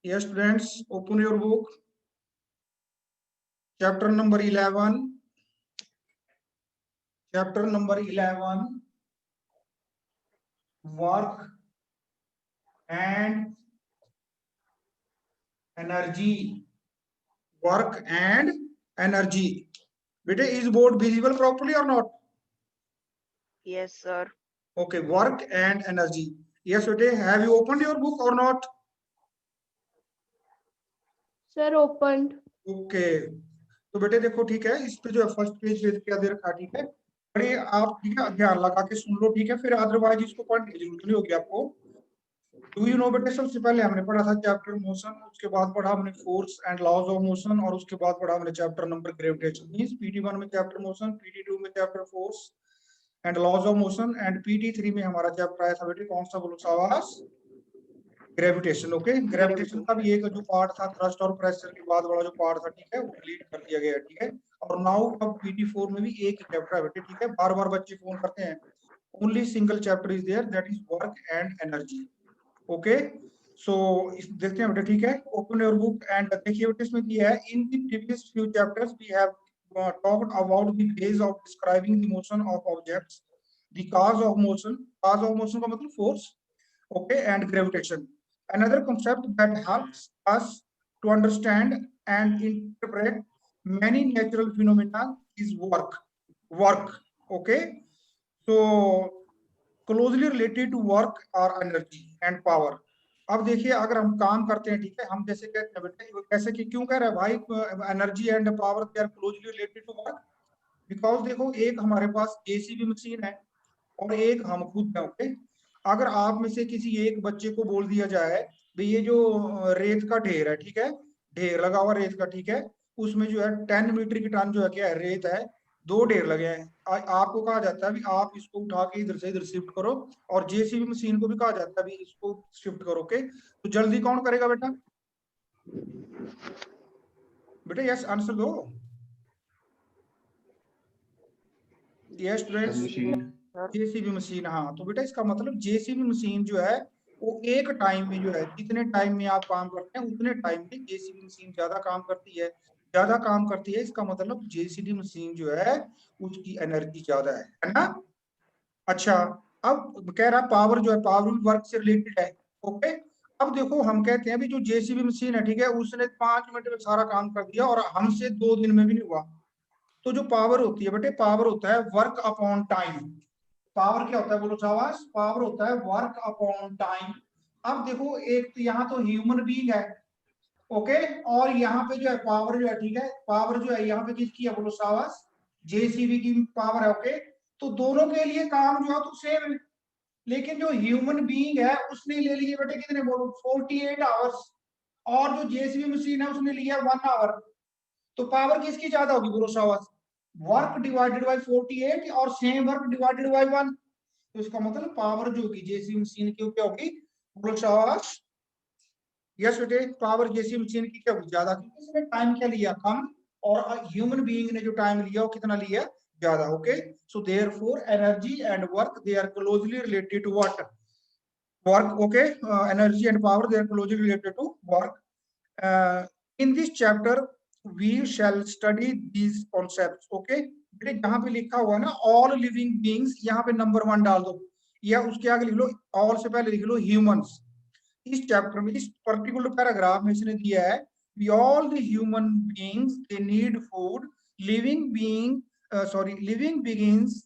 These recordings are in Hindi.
Yes, students, open your book. Chapter number 11. Chapter number 11. Work and energy. Work and energy. Beta, is board visible properly or not? Yes, sir. Okay, work and energy. Yes, beta, have you opened your book or not? Sir open. Okay, तो बेटे देखो ठीक है, इस पे जो है फर्स्ट पेज पे क्या दे रखा है, ठीक है, बड़े आप ठीक है ध्यान लगा के सुन लो, ठीक है, फिर अदरवाइज इसको पढ़ने की जरूरत नहीं होगी आपको। डू यू नो बेटे, सबसे पहले हमने पढ़ा था चैप्टर मोशन, उसके बाद पढ़ा हमने force and laws of motion, और उसके बाद पढ़ा हमने chapter number gravitation. Means PT 1 में चैप्टर मोशन, पीटी 2 में chapter force and laws of motion, and PT 3 में हमारा चैप्टर आया था बेटे कौन सा, बोलो शाबाश, ग्रेविटेशन। ओके, ग्रेविटेशन का भी एक जो पार्ट था थ्रस्ट और प्रेशर के बाद वाला जो पार्ट था, ठीक है, वो डिलीट कर दिया गया, ठीक है। और नाउ अब पीटी 4 में भी एक ही चैप्टर है बेटे, ठीक है, बार बार बच्चे फोन करते हैं, only single chapter is there, that is work and energy. Okay, so देखते हैं बेटा, ठीक है, ओपन योर बुक एंड देखिए बेटा, इसमें दिया है in the previous few chapters we have talked about the ways of describing the motion of objects, the cause of motion का मतलब force, okay, and gravitation. Another concept that helps us to understand and interpret many natural phenomena is work, okay, so closely related to work or energy and power. अब देखिए, अगर हम काम करते हैं, ठीक है, हम जैसे कहते हैं बेटा, कैसे कि क्यों कह रहे हैं भाई energy and power they are closely related to work, because देखो एक हमारे पास जेसीबी मशीन है और एक हम खुद हैं। ओके, अगर आप में से किसी एक बच्चे को बोल दिया जाए भाई ये जो रेत का ढेर है, ठीक है, ढेर लगा हुआ रेत का, ठीक है, उसमें जो है 10 मीट्रिक टन जो है क्या है, रेत है, दो ढेर लगे हैं, आपको कहा जाता है भी आप इसको उठा के इधर से इधर शिफ्ट करो, और जेसीबी मशीन को भी कहा जाता है भी इसको शिफ्ट करो। ओके, तो जल्दी कौन करेगा बेटा, बेटा यस आंसर दो। यस स्टूडेंट्स, जेसीबी मशीन, हाँ, तो बेटा इसका मतलब जेसीबी मशीन जो है वो एक टाइम में जो है जितने टाइम में आप काम करते हैं उतने टाइम में जेसीबी मशीन ज्यादा काम करती है, ज्यादा काम करती है, इसका मतलब जेसीबी मशीन जो है उसकी एनर्जी ज्यादा है ना। अच्छा, अब कह रहा पावर जो है, पावर भी वर्क से रिलेटेड है। ओके, अब देखो हम कहते हैं भी जो जेसीबी मशीन है, ठीक है, उसने 5 मिनट में सारा काम कर दिया और हमसे 2 दिन में भी नहीं हुआ। तो जो पावर होती है बेटे, पावर होता है वर्क अपॉन टाइम। पावर क्या होता है, बोलो शाबाश, पावर होता है वर्क अपॉन टाइम। अब देखो एक तो यहाँ तो ह्यूमन बीइंग है, ओके, और यहाँ पे जो है पावर जो है, ठीक है, पावर जो है यहाँ पे किसकी है, बोलो शाबाश, जेसीबी की पावर है। ओके, तो दोनों के लिए काम जो है तो सेम है, लेकिन जो ह्यूमन बीइंग है उसने ले लिए बेटे कितने, बोलो 48 आवर्स, और जो जेसीबी मशीन है उसने लिया 1 आवर। तो पावर किसकी ज्यादा होगी, बोलो शाबाश, वर्क डिवाइडेड बाय 48 और सेम वर्क डिवाइडेड बाय 1। तो इसका मतलब पावर जो होगी जेसीबी मशीन की क्या होगी, बोलो शाबाश, यस बेटे, पावर जेसीबी मशीन की क्या होगी, ज्यादा, क्योंकि इसने टाइम क्या लिया, कम, और ह्यूमन बीइंग ने जो टाइम लिया वो कितना लिया, ज्यादा। Okay, so therefore energy and work they are closely related to what, work. Okay, energy and power, they are closely related to work. In this chapter we shall study these concepts. Okay, बेटे जहां पे लिखा हुआ है ना all living beings, यहाँ पे नंबर 1 डाल दो, या उसके आगे लिख लो ऑल से पहले लिख लो ह्यूमंस। इस चैप्टर में, इस पर्टिकुलर पैराग्राफ में इसने दिया है we all the human beings they need food, living being living beings,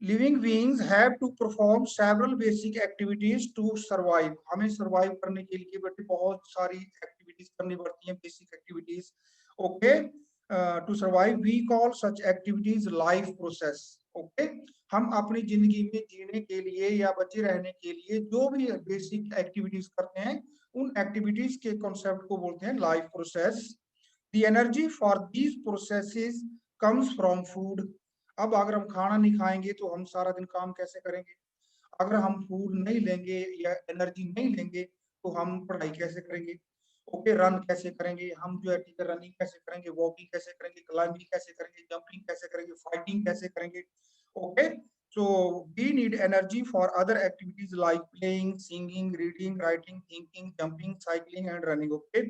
living beings have to perform several basic activities to survive. हमें सर्वाइव करने के लिए बेटे बहुत सारी एक्टिविटीज करनी पड़ती हैं, basic activities. Okay, to survive we call such activities life process. Okay, हम अपनी जिंदगी में जीने के लिए या बचे रहने के लिए जो भी बेसिक एक्टिविटीज करते हैं उन एक्टिविटीज के कॉन्सेप्ट को बोलते हैं life process. The energy for these processes comes from food. अब अगर हम खाना नहीं खाएंगे तो हम सारा दिन काम कैसे करेंगे, अगर हम फूड नहीं लेंगे या एनर्जी नहीं लेंगे तो हम पढ़ाई कैसे करेंगे, ओके, रन कैसे करेंगे हम, जो है ठीक है, रनिंग कैसे करेंगे, वॉकिंग कैसे करेंगे, क्लाइंबिंग कैसे करेंगे, जंपिंग कैसे करेंगे, फाइटिंग कैसे करेंगे। Okay, So we need energy for other activities like playing, singing, reading, writing, thinking, jumping, cycling and running. Okay,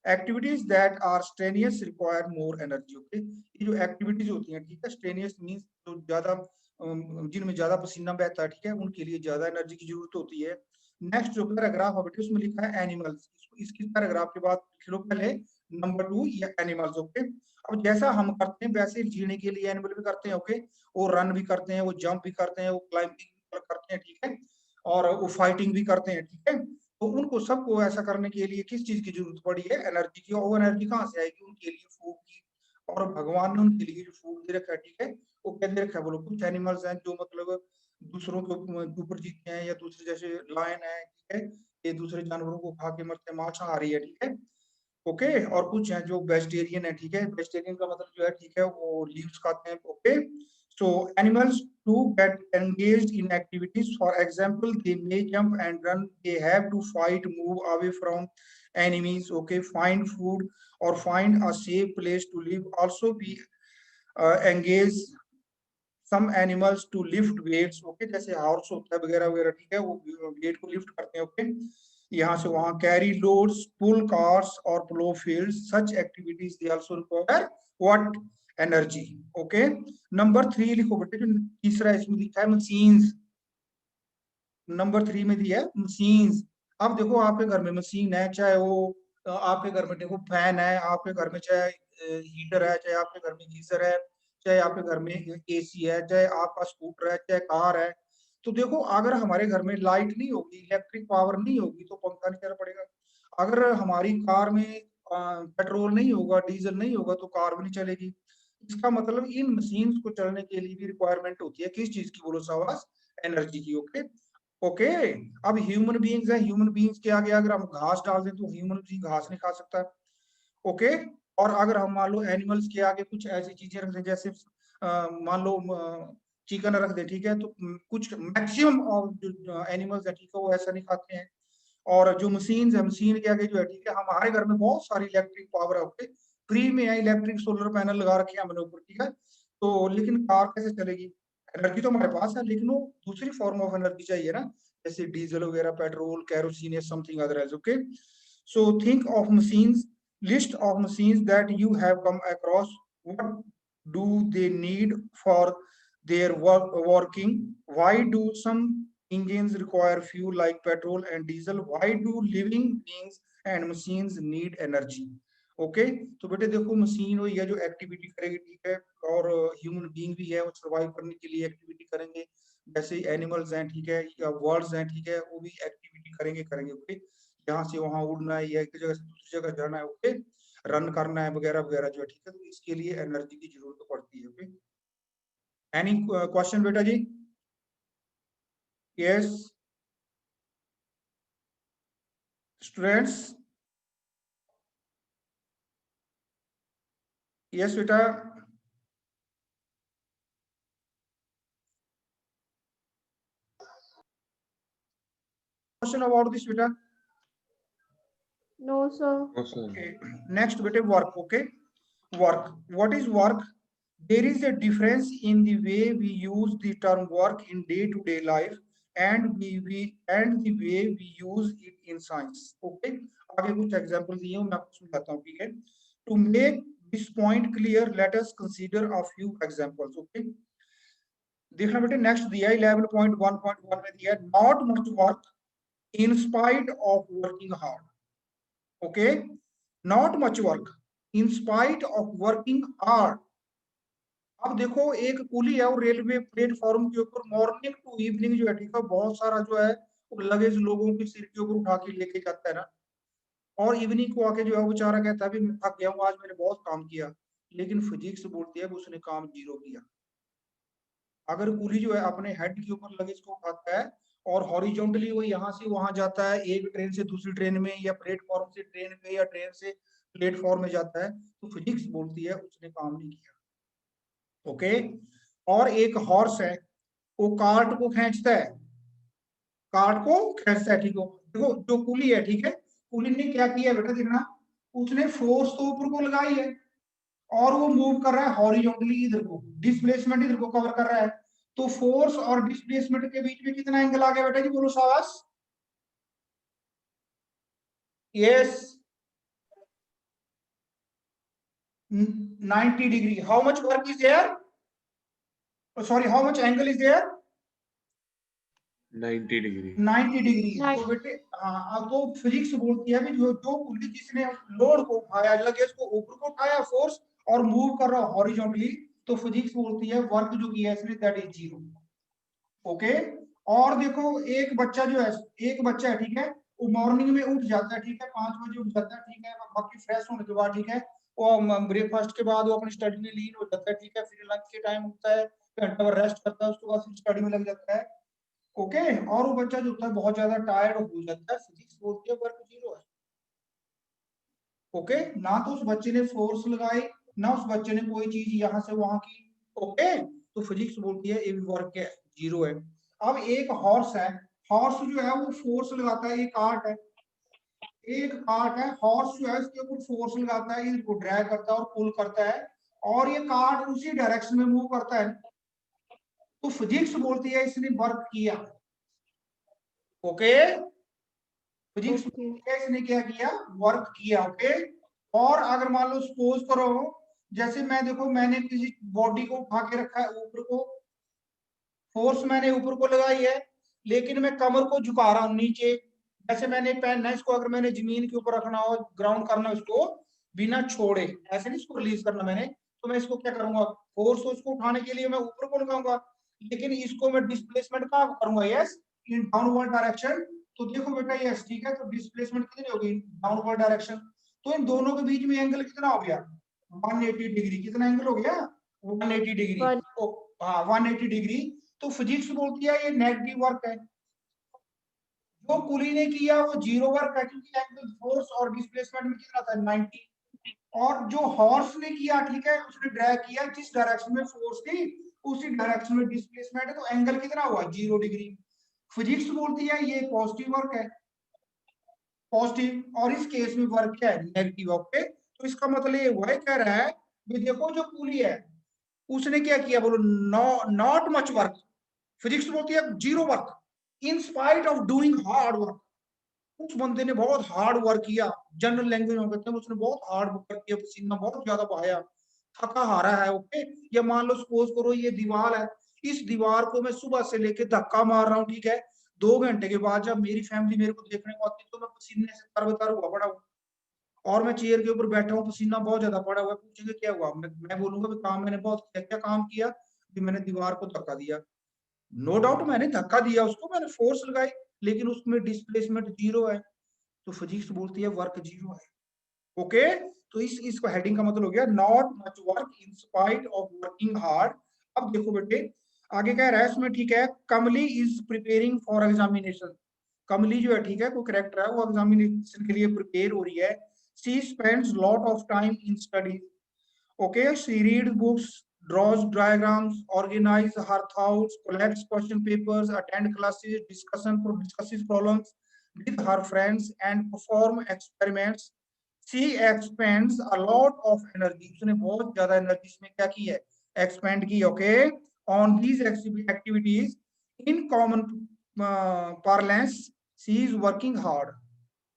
activities that are strenuous require more energy. Okay, ये जो activities होती हैं, ठीक है, strenuous means जो ज्यादा जिनमें ज्यादा पसीना बहता है, ठीक है, उनके लिए ज्यादा एनर्जी की जरूरत होती है। नेक्स्ट जो पैराग्राफ है बेटे उसमें लिखा है एनिमल्स, इसकी पैराग्राफ के बाद लिख लो पहले नंबर 2 या एनिमल्स। ओके, अब जैसा हम करते हैं वैसे जीने के लिए एनिमल भी करते हैं। ओके, वो रन भी करते हैं, वो जंप भी करते हैं, वो क्लाइंबिंग करते हैं, ठीक है, और वो फाइटिंग भी करते हैं, ठीक है। तो उनको सबको ऐसा करने के लिए किस चीज की जरूरत पड़ी है? एनर्जी की। और वो एनर्जी कहाँ से आएगी? उनके लिए फूड की। और भगवान ने उनके लिए जो फूड दे रखा है, ठीक है, वो क्या दे रखा है बोलो? कुछ एनिमल्स हैं जो मतलब दूसरों के ऊपर जीते हैं, या दूसरे जैसे लायन है, ठीक है, ये दूसरे जानवरों को खा के मरते हैं, मांसाहारी है, ठीक है। ओके, और कुछ हैं जो वेजिटेरियन है, ठीक है, वेजिटेरियन का मतलब जो है, ठीक है, वो लीव्स खाते हैं। Okay, so animals to get engaged in activities, for example they may jump and run, they have to fight, move away from enemies, okay, find food or find a safe place to live, also be engage some animals to lift weights, okay, जैसे हॉर्स होता है वगैरह वगैरह, ठीक है, वो वेट को लिफ्ट करते हैं। ओके, यहाँ से वहां, कैरी लोड्स, पुल कार्स और plough fields, such activities they also require what? Energy. Okay, number 3 लिखो बेटे, जो तीसरा इसमें लिखा है मशीन्स, नंबर 3 में दिया है मशीन्स। अब देखो आपके घर में मशीन है, चाहे वो आपके घर में देखो फैन है, आपके घर में चाहे हीटर है, चाहे आपके घर में गीजर है, चाहे आपके घर में एसी है, चाहे आपका स्कूटर है, चाहे कार है। तो देखो अगर हमारे घर में लाइट नहीं होगी, इलेक्ट्रिक पावर नहीं होगी, तो पंखा नहीं चल पड़ेगा। अगर हमारी कार में पेट्रोल नहीं होगा, डीजल नहीं होगा, तो कार भी नहीं चलेगी। इसका मतलब इन मशीन्स को चलने के लिए भी रिक्वायरमेंट होती है किस चीज की बोलो शाबाश? एनर्जी की। ओके, ओके, अब ह्यूमन बीइंग्स है, ह्यूमन बीइंग्स के आगे अगर हम घास डाल दें तो ह्यूमन बीइंग घास नहीं खा सकता। ओके, और अगर हम मान लो एनिमल्स के आगे कुछ ऐसी चीजें रख दें, जैसे मान लो चिकन रख दें, ठीक है, तो कुछ मैक्सिमम ऑफ जो एनिमल्स है, ठीक है, वो ऐसा नहीं खाते हैं। और जो मशीन है, मशीन के आगे जो है, ठीक है, हमारे घर में बहुत सारी इलेक्ट्रिक पावर है। ओके, फ्री में है, इलेक्ट्रिक सोलर पैनल लगा रखे हैं हमने ऊपर, ठीक है, तो लेकिन कार कैसे चलेगी? एनर्जी तो हमारे पास है, लेकिन वो दूसरी फॉर्म ऑफ एनर्जी चाहिए ना, जैसे डीजल वगैरह, पेट्रोल, कैरोसिन या something other as. Okay, so think of machines, list of machines that you have come across. What do they need for their working? Why do some engines require fuel like petrol and diesel? Why do living beings and machines need energy? Okay, तो बेटे देखो मशीन वही है जो एक्टिविटी करेगी, ठीक है, और ह्यूमन बीइंग भी है, वो सर्वाइव करने के लिए एक्टिविटी करेंगे। जैसे एनिमल्स हैं, ठीक है, या बर्ड्स हैं, ठीक है, वो भी एक्टिविटी करेंगे। ओके, यहाँ से वहां उड़ना है, या एक जगह से दूसरी जगह जाना है, ओके, रन करना है वगैरह वगैरह जो है, ठीक है, तो इसके लिए एनर्जी की जरूरत पड़ती है। ओके, एनी क्वेश्चन बेटा जी? यस स्टूडेंट्स, यस बेटा, क्वेश्चन अबाउट दिस बेटा? No, sir. Okay. Next bete work. Okay, work, what is work? There is a difference in the way we use the term work in day-to-day life and the way we use it in science. Okay, आगे कुछ एग्जांपल दिए हैं, मैं आपको समझाता हूँ, ठीक है। To make this point clear, let us consider a few examples. Okay, देखना बेटे, नेक्स्ट दिया 11.1.1 में दिया not much work in spite of working hard. Okay, not much work in spite of working hard. अब देखो एक कुली है, और रेलवे प्लेटफॉर्म के ऊपर मॉर्निंग टू इवनिंग जो है, ठीक है, बहुत सारा जो है लगेज लोगों के सिर के ऊपर उठा के लेके जाता है ना, और इवनिंग को आके जो है बेचारा कहता है मैं थक गया हूँ, आज मैंने बहुत काम किया, लेकिन फिजिक्स बोलती है उसने काम जीरो किया। अगर कुली जो है अपने हेड के ऊपर लगेज को उठाता है और हॉरिजॉन्टली वो यहाँ से वहां जाता है, एक ट्रेन से दूसरी ट्रेन में, या प्लेटफॉर्म से ट्रेन पे, या ट्रेन से प्लेटफॉर्म में जाता है, तो फिजिक्स बोलती है उसने काम नहीं किया। ओके, और एक हॉर्स है, वो कार्ट को खींचता है, कार्ट को खींचता है, ठीक हो, देखो जो कुली है, ठीक है, कुली ने क्या किया बेटा, देखना, उसने फोर्स तो ऊपर को लगाई है, और वो मूव कर रहा है हॉरिजॉन्टली इधर को, डिस्प्लेसमेंट इधर को कवर कर रहा है, तो फोर्स और डिस्प्लेसमेंट के बीच में कितना एंगल आ गया बेटा जी, बोलो शाबाश। Yes 90 degree. How much work is there, sorry how much angle is there, 90 degree. 90 degree. तो Nine- बेटे हाँ, अब तो फिजिक्स बोलती है भी जो जो पुल्ली जिसने लोड को उठाया, लगेज को ऊपर को उठाया फोर्स और मूव कर रहा हॉरिजॉन्टली, तो फिजिक्स बोलती है वर्क जो किया इसने दैट इज जीरो। ओके। और देखो एक बच्चा जो है, एक बच्चा है ठीक है, वो मॉर्निंग में उठ जाता है ठीक है, 5 बजे उठ जाता है ठीक है, बाकी फ्रेश होने के बाद ठीक है, वो ब्रेकफास्ट के बाद वो अपनी स्टडी में लीन हो जाता है ठीक है, फिर लंच के टाइम उठता है, घंटा भर रेस्ट करता है, उसके बाद फिर स्टडी में लग जाता है। ओके। और वो बच्चा जो होता है बहुत ज्यादा टायर्ड हो जाता है, फिजिक्स बोलती है वर्क जीरो है। ओके। ना तो उस बच्चे ने फोर्स लगाई, ना उस बच्चे ने कोई चीज यहाँ से वहां की। ओके। तो फिजिक्स बोलती है ये वर्क है जीरो है। अब एक हॉर्स है, हॉर्स जो है वो फोर्स लगाता है, एक कार्ट है, एक कार्ट है, हॉर्स जो है इसके ऊपर फोर्स लगाता है, इसको ड्रैग करता है और पुल करता है, और ये कार्ट उसी डायरेक्शन में मूव करता है। तो फिजिक्स बोलती है इसने वर्क किया। ओके। Physics Okay. इसने क्या किया, वर्क किया। ओके। और अगर मान लो सपोज करो, जैसे मैं देखो मैंने किसी बॉडी को उठा के रखा है ऊपर को, फोर्स मैंने ऊपर को लगाई है, लेकिन मैं कमर को झुका रहा हूँ नीचे। जैसे मैंने पेन है, इसको अगर मैंने जमीन के ऊपर रखना हो, ग्राउंड करना है उसको बिना छोड़े, ऐसे नहीं इसको रिलीज करना मैंने, तो मैं इसको क्या करूंगा, फोर्स उसको उठाने के लिए मैं ऊपर को लगाऊंगा, लेकिन इसको मैं डिस्प्लेसमेंट कहाँ करूंगा, यस इन डाउनवर्ड डायरेक्शन। तो देखो बेटा यस ठीक है, तो डिस्प्लेसमेंट कितनी होगी, डाउनवर्ड डायरेक्शन। तो इन दोनों के बीच में एंगल कितना हो गया, 180 डिग्री। कितना एंगल हो गया, 180 डिग्री। One. हाँ 180 डिग्री। तो फिजिक्स बोलती है ये नेगेटिव वर्क है, जो कुली ने किया वो जीरो वर्क है, क्योंकि एंगल फोर्स और डिस्प्लेसमेंट में कितना था, 90। और जो हॉर्स ने किया ठीक है, उसने ड्रैग किया जिस डायरेक्शन में फोर्स थी उसी डायरेक्शन में डिस्प्लेसमेंट है, तो एंगल कितना हुआ, 0 डिग्री। फिजिक्स बोलती है ये पॉजिटिव वर्क है, पॉजिटिव, और इस केस में वर्क क्या है, नेगेटिव। ओके। तो इसका मतलब ये हुआ है, कह रहा है कि देखो जो पुली है उसने क्या किया, बोलो नॉट मच वर्क। फिजिक्स बोलती है zero work in spite of doing hard work. उस बंदे ने बहुत हार्ड वर्क किया, जनरल लैंग्वेज में कहते हैं उसने बहुत हार्ड वर्क किया, पसीना बहुत ज्यादा बहाया, थका हारा है। ओके। या मान लो सपोज करो ये दीवार है, इस दीवार को मैं सुबह से लेके धक्का मार रहा हूँ ठीक है, 2 घंटे के बाद जब मेरी फैमिली मेरे को देखने को आती है तो मैं पसीने से तरबतर हुआ पड़ा हूँ, और मैं चेयर के ऊपर बैठा हूँ, पसीना बहुत ज्यादा पड़ा हुआ है, पूछेंगे क्या हुआ, मैं बोलूंगा भी काम मैंने बहुत किया। क्या काम किया, कि मैंने दीवार को धक्का दिया। नो डाउट मैंने धक्का दिया उसको, मैंने फोर्स लगाई, लेकिन उसमें डिस्प्लेसमेंट जीरो है, तो फिजिक्स बोलती है वर्क जीरो है। ओके। तो इसको हेडिंग का मतलब हो गया not much work in spite of working hard. अब देखो बेटे आगे कह रहा है इसमें ठीक है, कमली इज प्रिपेयरिंग फॉर एग्जामिनेशन। कमली जो है ठीक है, कोई करेक्टर है, वो एग्जामिनेशन के लिए प्रिपेयर हो रही है। She spends lot of time in study. Okay, she reads books, draws diagrams, organizes her thoughts, collects question papers, attend classes, discusses problems with her friends, and perform experiments. She expends a lot of energy. उसने बहुत ज्यादा एनर्जी इसमें क्या की है, expend की. Okay, on these activities, in common parlance, she is working hard.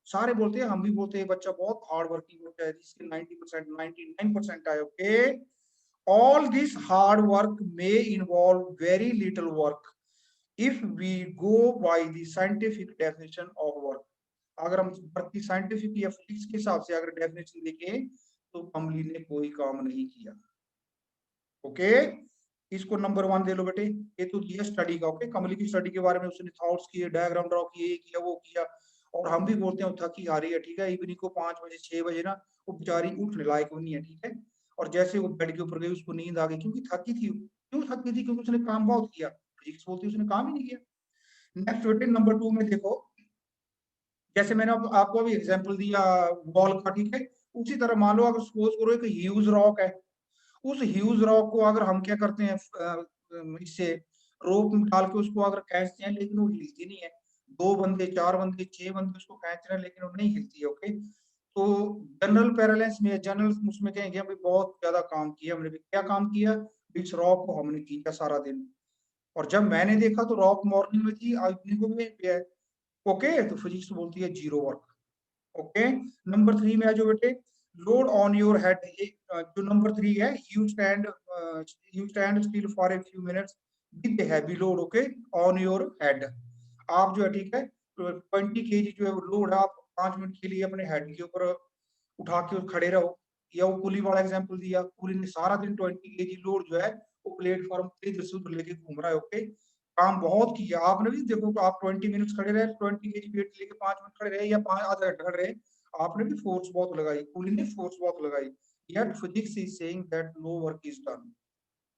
सारे बोलते हैं, हम भी बोलते हैं बच्चा बहुत हार्ड वर्किंग होता है जिसके 90% 99% आए. Okay. All this hard work may involve very little work if we go by the scientific definition of work. अगर हम वर्क की साइंटिफिक या फिजिक्स के हिसाब से अगर डेफिनेशन देखें तो कमली ने कोई काम नहीं किया. ओके. इसको नंबर 1 दे लो बेटे, ये तो दिया स्टडी का. ओके. कमली की स्टडी के बारे में उसने थॉट्स किए, डायग्राम ड्रॉ किए, ये किया वो किया. और हम भी बोलते हैं वो थकी हारी है ठीक है, इवनिंग को 5 बजे 6 बजे ना वो बेचारी उठने लायक नहीं है ठीक है, और जैसे वो बेड के ऊपर गई उसको नींद आ गई, क्योंकि थकी थी. क्यों थकी थी, क्योंकि उसने काम बहुत किया. फिजिक्स बोलती है उसने काम ही नहीं किया. नेक्स्ट बेटे नंबर 2 में देखो, जैसे मैंने आपको अभी एग्जाम्पल दिया वॉल का ठीक है, उसी तरह मान लो अगर सपोज करो एक ह्यूज रॉक है, उस ह्यूज रॉक को अगर हम क्या करते हैं, इससे रोप डाल के उसको अगर खींचते हैं, लेकिन वो हिलती नहीं है. 2 बंदे 4 बंदे 6 बंदे उसको खींच रहे हैं, लेकिन वो नहीं हिलती है. ओके. तो जनरल पैरेलल्स में, जनरल उसमें कहेंगे हम बहुत ज्यादा काम किया, हमने भी क्या काम किया, इस रॉक को हमने खींचा सारा दिन. और जब मैंने देखा तो रॉक मॉर्निंग में थी, आज इवनिंग को भी पे है। ओके, तो फिजिक्स बोलती है जीरो वर्क। ओके, नंबर 3 में आ जाओ बेटे, लोड ऑन योर हेड। जो नंबर 3 है, you stand still for a few minutes with heavy load, okay, on your head. आप जो है ठीक है 20 kg जो है लोड है, आप 5 मिनट के लिए अपने हेड के ऊपर उठा के खड़े रहो। या वो पुली वाला एग्जांपल दिया, पुली ने सारा दिन 20 kg लोड जो है वो प्लेटफॉर्म पे इधर से उधर लेके घूम रहा है। ओके, काम बहुत किया आपने भी, देखो आप 20 मिनट्स खड़े रहे, 20 kg वेट लेके 5 मिनट खड़े रहे या 5 आधा घंटा खड़े रहे, आपने भी फोर्स बहुत लगाई, पुली ने फोर्स बहुत लगाई। yet physics is saying that no work is done।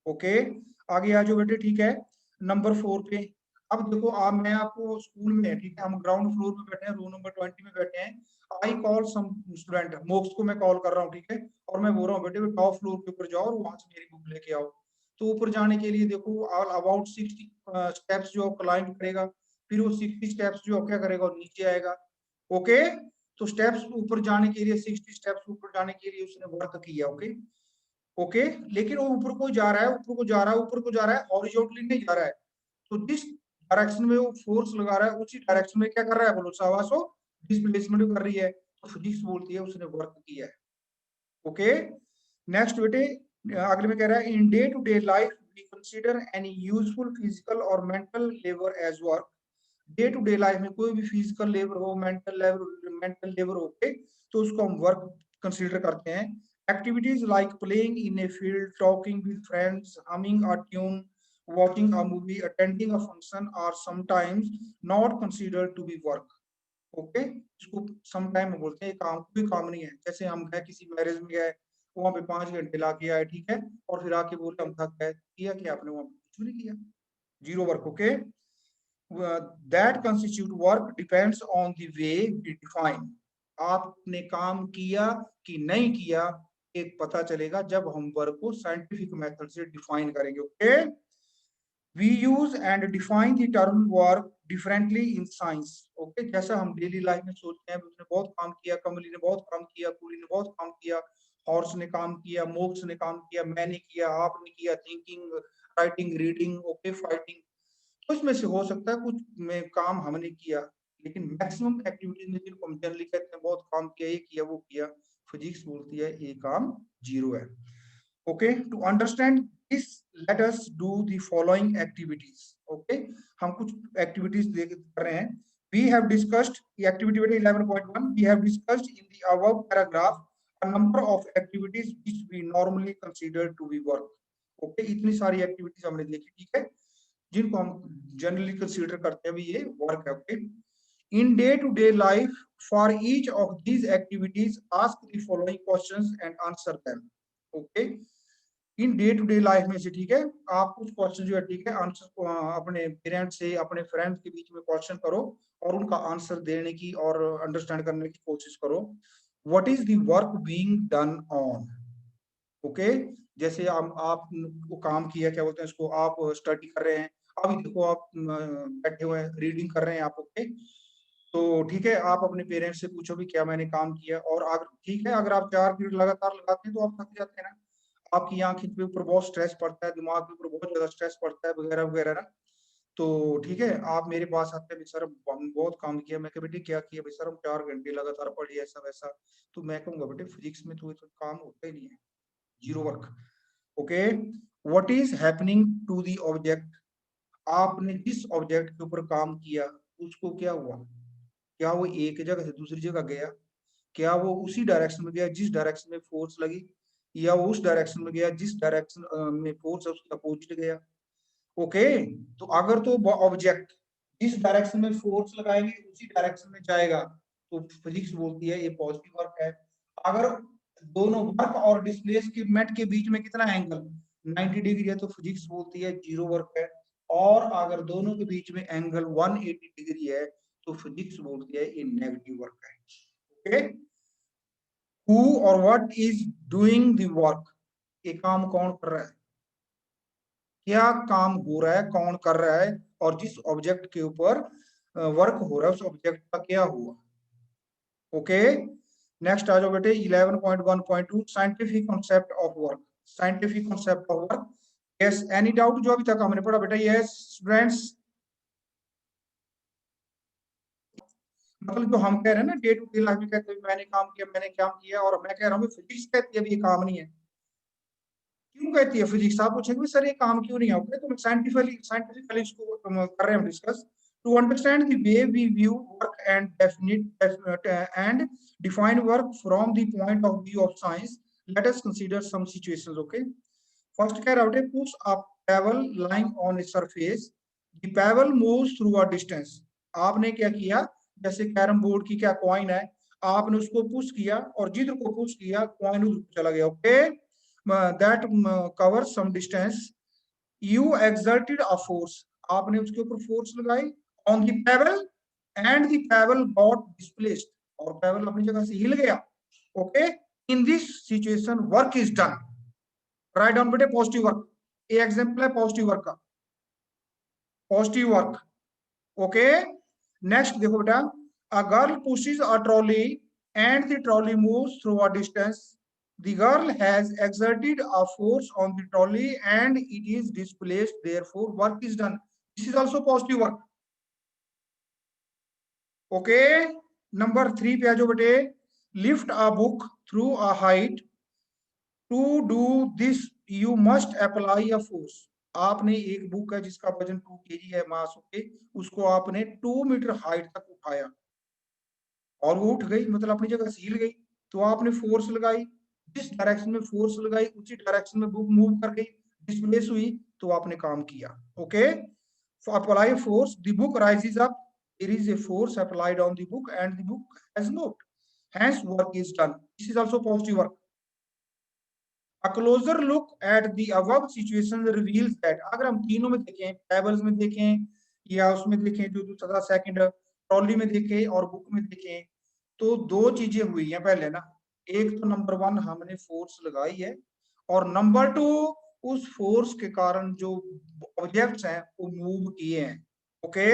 Okay, आगे आ जाओ बेटे ठीक है नंबर 4 पे। अब देखो आप, मैं आपको स्कूल में ठीक है, हम ग्राउंड फ्लोर पे बैठे हैं, रूम नंबर 20 में बैठे हैं। आई कॉल सम स्टूडेंट, मोक्स को मैं कॉल कर रहा हूँ ठीक है, और मैं बोल रहा हूँ बेटे टॉप फ्लोर के ऊपर जाओ और वहां से मेरी बुक लेके आओ। तो ऊपर जाने के लिए देखो ऑल अबाउट 60 स्टेप्स जो क्लाइंब करेगा, फिर वो 60 स्टेप्स जो क्या करेगा नीचे आएगा। ओके, तो स्टेप्स ऊपर जाने के लिए 60 स्टेप्स ऊपर जाने के लिए उसने वर्क किया। ओके, ओके, लेकिन वो ऊपर को जा रहा है, ऊपर को जा रहा है, ऊपर को जा रहा है, हॉरिजॉन्टली नहीं जा रहा है। तो जिस डायरेक्शन में वो फोर्स लगा रहा है उसी डायरेक्शन में क्या कर रहा है बोलो शाबाश, वो डिस्प्लेसमेंट कर रही है। तो फिजिक्स बोलती है उसने वर्क किया है। ओके, नेक्स्ट बेटे अगले में कह रहा है in day to day life we consider any useful physical और mental labour as work. Day to day life में कोई भी फिजिकल लेबर हो, मेंटल लेबर हो के, तो उसको हम वर्क कंसीडर करते हैं। Activities like playing in a field, talking with friends, humming a tune, watching a movie, attending a function are sometimes not considered to be work। Okay, इसको समटाइम बोलते हैं, काम कोई काम नहीं है। जैसे हम गए किसी मैरिज में गए, वहां पे 5 घंटे ला के आए ठीक है, और फिर आके बोले हम थक गए, किया कि आपने वहां पे कुछ नहीं किया, zero work. Okay, that constitute work depends on the way we define। आपने काम किया कि नहीं किया एक पता चलेगा जब हम वर्क को साइंटिफिक मेथड से डिफाइन करेंगे। Okay, we use and define the term work differently in science। Okay, जैसा हम डेली लाइफ में सोचते हैं उसने बहुत काम किया, कमली ने बहुत काम किया, कुली ने बहुत काम किया, हॉर्स ने काम किया, मोक्स ने काम किया, मैंने किया, आपने किया, thinking, writing, reading, okay, fighting. तो इसमें से हो सकता है कुछ में काम हमने किया, लेकिन मैक्सिमम एक्टिविटीज में जिनको हम जनरली कहते हैं बहुत काम किया, ये किया वो किया, फिजिक्स बोलती है ये काम जीरो है। Okay, to understand this let us do the following activities. Okay, हम कुछ एक्टिविटीज कर रहे हैं। We have discussed activity 11.1, we have discussed in the above paragraph a number of activities which we normally consider to be work। Okay, इतनी सारी एक्टिविटीज हमने देखी ठीक है, जिनको हम जनरली कंसीडर करते हैं भी ये वर्क है। Okay, in day to day life for each of these activities ask the following questions and answer them. Okay, in day to day life में से ठीक है आप कुछ क्वेश्चन जो है ठीक है आंसर अपने पेरेंट्स से, अपने फ्रेंड्स के बीच में क्वेश्चन करो और उनका आंसर देने की और अंडरस्टैंड करने की कोशिश करो। What is the work being done on. Okay, जैसे आप को काम किया, क्या बोलते हैं इसको, आप स्टडी कर रहे हैं, अभी देखो आप बैठे हुए हैं रीडिंग कर रहे हैं आप। ओके, तो ठीक है आप अपने पेरेंट्स से पूछो भी क्या मैंने काम किया, और अगर ठीक है अगर आप 4 पीरियड लगातार लगाते हैं तो आप थक जाते हैं ना, आपकी आंखों के ऊपर बहुत स्ट्रेस पड़ता है, दिमाग के ऊपर बहुत ज्यादा स्ट्रेस पड़ता है वगैरह वगैरह ना। तो ठीक है आप मेरे पास आते हैं सर हम बहुत काम किया, मैं बेटे क्या किया भाई सर हम 4 घंटे लगातार पढ़ी ऐसा वैसा, तो मैं कहूंगा बेटे फिजिक्स में तो काम होता ही नहीं है, zero work. Okay, what is happening to the object. आपने जिस ऑब्जेक्ट के ऊपर काम किया उसको क्या हुआ, क्या वो एक जगह से दूसरी जगह गया, क्या वो उसी डायरेक्शन में गया जिस डायरेक्शन में फोर्स लगी, या वो उस डायरेक्शन में गया जिस डायरेक्शन में फोर्स है उसके अपोजिट गया। ओके, तो अगर तो ऑब्जेक्ट जिस डायरेक्शन में फोर्स लगाएंगे उसी डायरेक्शन में जाएगा तो फिजिक्स बोलती है ये पॉजिटिव वर्क है। अगर दोनों वर्क और डिस्प्लेसमेंट के बीच में कितना एंगल 90 डिग्री है तो फिजिक्स बोलती है जीरो वर्क है। और अगर दोनों के बीच में एंगल 180 डिग्री है तो फिजिक्स बोलती है ये नेगेटिव वर्क है। ओके, हु और what is doing the work, ये काम कौन कर रहा है, क्या काम हो रहा है, कौन कर रहा है, और जिस ऑब्जेक्ट के ऊपर वर्क हो रहा है उस ऑब्जेक्ट का क्या हुआ। ओके, नेक्स्ट आ जाओ बेटे 11.1.2 scientific concept of work. Scientific concept of work, yes, any doubt जो अभी तक हमने पढ़ा बेटा? यस स्टूडेंट्स, मतलब जो हम कह रहे हैं ना डे टू डे लाइफ में कहते हैं मैंने काम किया, मैंने काम किया, और मैं कह रहा हूँ फिजिक्स कहती है अभी ये काम नहीं है। क्यों कहती है फिजिक्स? आप पूछेंगे सर ये काम क्यों नहीं है? ओके, तो साइंटिफिकली इसको कर रहे हैं discuss to understand the way we view work and definite and define work from the point of view of science. Let us consider some situations. Okay, first कह रहा है push a pebble lying on a surface, the pebble moves through a distance. आपने क्या किया, जैसे कैरम बोर्ड की क्या कॉइन है, आपने उसको पुश किया और जिधर को पुश किया कॉइन उधर चला गया। Okay, that covers some distance. You exerted a force, आपने उसके ऊपर फोर्स लगाई on the pebble and the pebble got displaced, और pebble अपनी जगह से हिल गया। Okay, in this situation work is done. Write down बेटे पॉजिटिव वर्क। ये एग्जांपल है पॉजिटिव वर्क का, पॉजिटिव वर्क। ओके, नेक्स्ट देखो बेटा, a girl pushes a trolley and the trolley moves through a distance. The girl has exerted a force on the trolley and it is displaced, therefore work is done. This is also positive work. Okay, number 3 पे आ जाओ बेटे, lift a book through a height. To do this you must apply a force. आपने एक बुक है जिसका वजन 2 kg है मास, ओके, उसको आपने 2 मीटर हाइट तक उठाया और वो उठ गई, मतलब अपनी जगह से हिल गई, तो आपने फोर्स लगाई, जिस डायरेक्शन में फोर्स लगाई उसी डायरेक्शन में बुक मूव कर गई, डिस्प्लेस हुई, तो आपने काम किया। Okay, apply force, the book rises up, there is a force applied on the book and the book has moved, hence work is done. This is also positive work. A closer look at the above situation reveals that, अगर हम तीनों में देखें, टेबल्स में देखें या उसमें देखें जो दूसरा सेकंड ट्रॉली में देखें और बुक में देखें, तो दो चीजें हुई हैं पहले ना। एक तो नंबर 1 हमने फोर्स लगाई है, और नंबर 2 उस फोर्स के कारण जो ऑब्जेक्ट्स हैं वो मूव किए हैं। Okay,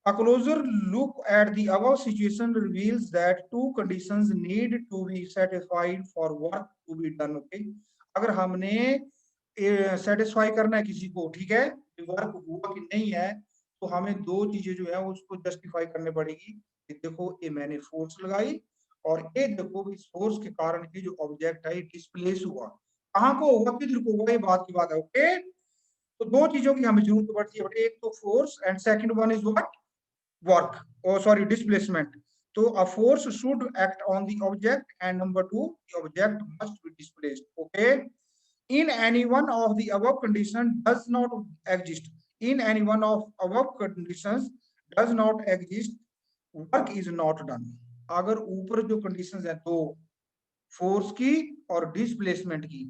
a closer look at the above situation reveals that two conditions need to be satisfied for work to be done. Okay, अगर हमने सेटिस्फाई करना है किसी को, ठीक है, वर्क हुआ कि नहीं है, तो हमें दो चीजें जो है उसको जस्टिफाई करनी पड़ेगी। देखो ये मैंने फोर्स लगाई, और ये देखो इस फोर्स के कारण ये जो ऑब्जेक्ट है डिस्प्लेस हुआ, कहाँ को हुआ, किधर को हुआ, ये बात की बात है। ओके, तो दो चीजों की हमें जरूरत पड़ती है, एक तो force and second one is what, work, oh sorry, displacement. So a force should act on the object, and number 2 the object must be displaced. Okay, in any one of the above condition does not exist, in any one of above conditions does not exist, work is not done. अगर ऊपर जो कंडीशंस है दो, फोर्स की और डिस्प्लेसमेंट की,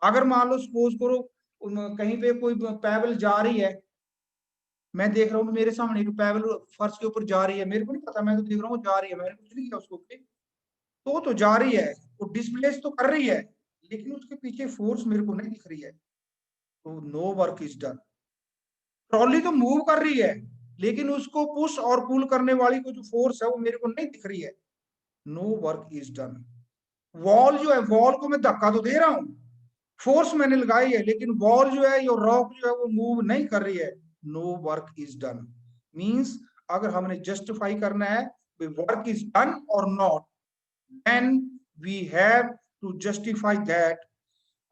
अगर मान लो सपोज करो कहीं पे कोई पैबल जा रही है, मैं देख रहा हूँ मेरे सामने एक पैबल फर्श के ऊपर जा रही है, मेरे को नहीं पता, मैं तो देख रहा हूँ जा रही है, मैंने कुछ नहीं किया उसको, तो जा रही है, वो डिस्प्लेस तो कर रही है, लेकिन उसके पीछे फोर्स मेरे को नहीं दिख रही है, तो no work is done. Trolley तो मूव कर रही है, लेकिन उसको पुश और पुल करने वाली को जो फोर्स है वो मेरे को नहीं दिख रही है, no work is done. Wall जो है, वॉल को मैं धक्का तो दे रहा हूँ, फोर्स मैंने लगाई है, लेकिन वॉल जो है, ये रॉक जो है वो मूव नहीं कर रही है, no work is done. Means अगर हमने जस्टिफाई करना है वर्क इज डन और not, then we have to justify that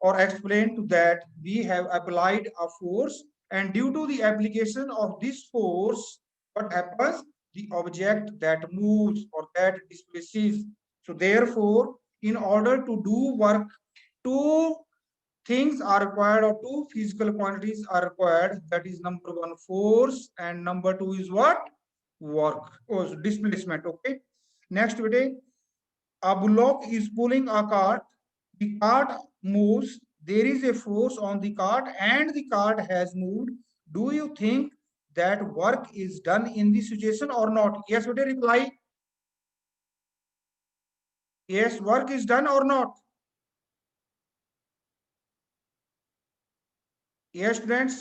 or explain to that we have applied a force, and due to the application of this force what happens, the object that moves or that displaces. So therefore in order to do work, two things are required, or two physical quantities are required, that is number 1 force and number 2 is what, work or displacement. Okay, next today, a bullock is pulling a cart, the cart moves, there is a force on the cart and the cart has moved. Do you think that work is done in this situation or not? Yes, what a reply, yes, work is done or not? Yes students,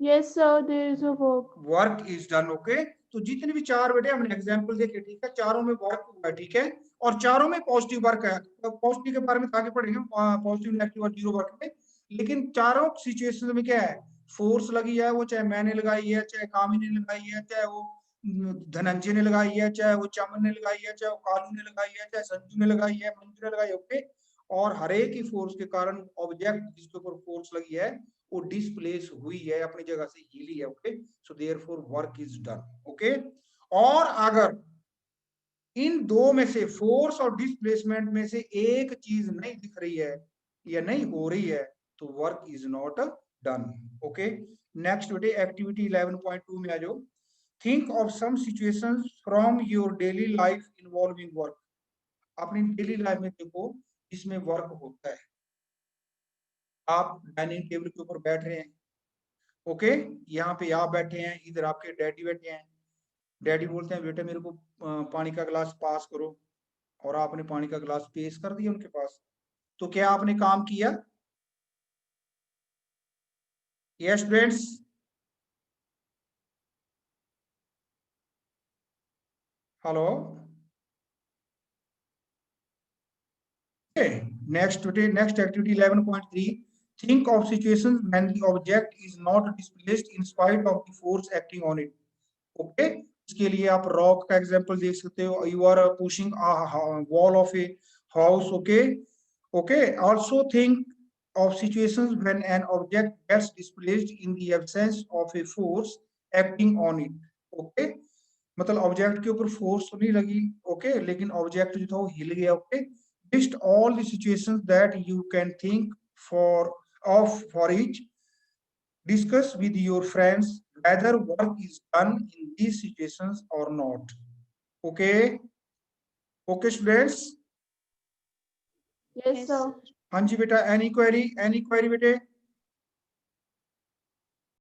Yes, sir, there is a work. work is done. Okay, तो जितने भी चार बेटे हमने एग्जाम्पल देखे, ठीक है, चारों में वर्क हुआ है, ठीक है, और चारों में पॉजिटिव वर्क है। पॉजिटिव के बारे में आगे पढ़ेंगे, पॉजिटिव नेगेटिव और जीरो वर्क में। लेकिन चारों सिचुएशन में क्या है, फोर्स लगी है, वो चाहे मैंने लगाई है, चाहे कामी ने लगाई है, चाहे वो धनंजय ने लगाई है, चाहे वो चमन ने लगाई है, चाहे वो कालू ने लगाई है, चाहे संजू ने लगाई है, मंजू ने लगाई है, ओके। और हर एक की फोर्स के कारण ऑब्जेक्ट जिसके ऊपर फोर्स लगी है वो डिस्प्लेस हुई है, अपनी जगह से हिली है, okay. So therefore work is done, okay. और अगर इन दो में से, फोर्स और डिस्प्लेसमेंट में से एक चीज नहीं दिख रही है या नहीं हो रही है, तो work is not done, okay. Next बेटे एक्टिविटी 11.2 में आ जाओ। Think of some situations from your daily life involving work. अपनी डेली लाइफ में देखो जिसमें वर्क होता है। आप डाइनिंग टेबल के ऊपर बैठ रहे हैं, ओके, यहाँ पे आप बैठे हैं, इधर आपके डैडी बैठे हैं। डैडी बोलते हैं बेटे मेरे को पानी का गिलास पास करो, और आपने पानी का गिलास पेश कर दिया उनके पास। तो क्या आपने काम किया? Yes students, hello. Next activity 11.3। Think of situations when the object is not displaced in spite of the force acting on it, okay. इसके लिए आप रॉक का एग्जांपल देख सकते हो, you are pushing wall of a house, okay, okay. Also think of situations when an object gets displaced in the absence of a force acting on it, okay। मतलब ऑब्जेक्ट के ऊपर फोर्स तो नहीं लगी, ओके, लेकिन ऑब्जेक्ट जो था वो हिल गया, okay. List all the situations that you can think for each. Discuss with your friends whether work is done in these situations or not, okay, okay students। Yes, sir. हाँ जी बेटा, एनी क्वेरी बेटे?